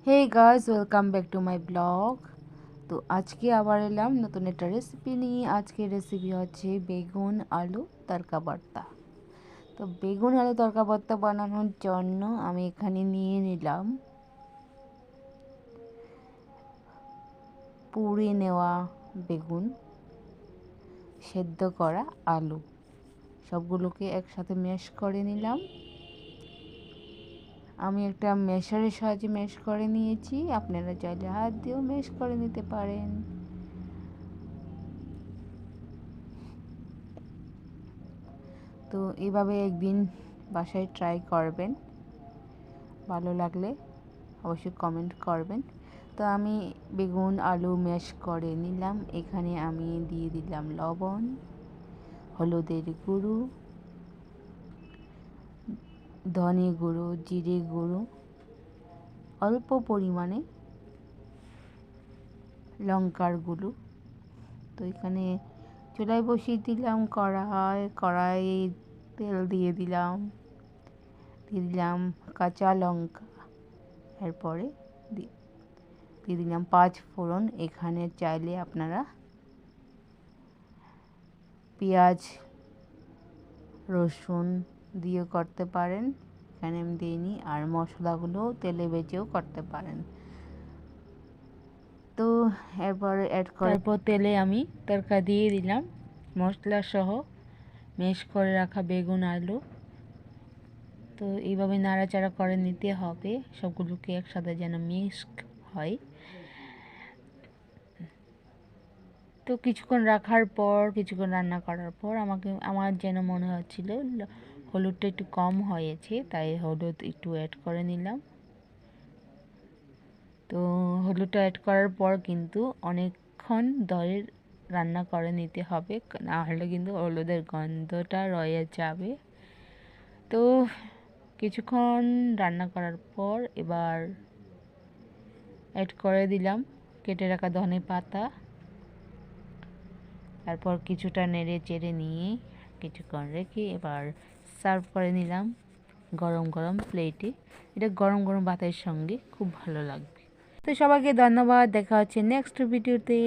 Hey guys, welcome back to my vlog. তো আজকে আবার এলাম নতুন একটা রেসিপি নিয়ে। আজকের রেসিপি হচ্ছে বেগুন আলু তড়কা ভর্তা। তো বেগুন আলু তড়কা ভর্তা বানানোর জন্য আমি এখানে নিয়ে নিলাম পুড়ে নেওয়া বেগুন, সেদ্ধ করা আলু, সবগুলোকে একসাথে ম্যাশ করে নিলাম। আমি একটা ম্যাশারের সাহায্যে ম্যাশ করে নিয়েছি, আপনারা চাইলে হাত দিয়েও ম্যাশ করে নিতে পারেন। তো এভাবে একদিন বাসায় ট্রাই করবেন, ভালো লাগলে অবশ্যই কমেন্ট করবেন। তো আমি বেগুন আলু ম্যাশ করে নিলাম। এখানে আমি দিয়ে দিলাম লবণ, হলুদের গুঁড়ো, ধনে গুঁড়ো, জিরে গুঁড়ো, অল্প পরিমাণে লঙ্কার গুঁড়ো। তো এখানে চুলায় বসিয়ে দিলাম কড়াই তেল দিয়ে দিলাম কাঁচা লঙ্কা, এরপরে দিয়ে দিলাম 5 ফোড়ন। এখানে চাইলে আপনারা পেঁয়াজ রসুন দিয়ে করতে পারেন, এখানে আমি দিইনি। আর মশলাগুলো তেলে ভেজেও করতে পারেন। তো তারপর তেলে আমি তড়কা দিয়ে দিলাম মশলা সহ ম্যাশ করে রাখা বেগুন আলু। তো এইভাবে নাড়াচাড়া করে নিতে হবে, সবগুলোকে একসাথে যেন মিক্স হয়। তো কিছুক্ষণ রান্না করার পর আমার যেন মনে হচ্ছিল হলুদটা একটু কম হয়েছে, তাই হলুদ একটু অ্যাড করে নিলাম। তো হলুদটা অ্যাড করার পর কিন্তু অনেকক্ষণ ধরে রান্না করে নিতে হবে, না হলে কিন্তু হলুদের গন্ধটা রয়ে যাবে। তো কিছুক্ষণ রান্না করার পর এবার অ্যাড করে দিলাম কেটে রাখা ধনে পাতা। তারপর কিছুটা নেড়ে চেড়ে নিয়ে কিছুক্ষণ রেখে এবার সার্ভ করে নিলাম গরম গরম প্লেটে। এটা গরম গরম ভাতের সঙ্গে খুব ভালো লাগবে। তো সবাইকে ধন্যবাদ, দেখা হচ্ছে নেক্সট ভিডিওতে।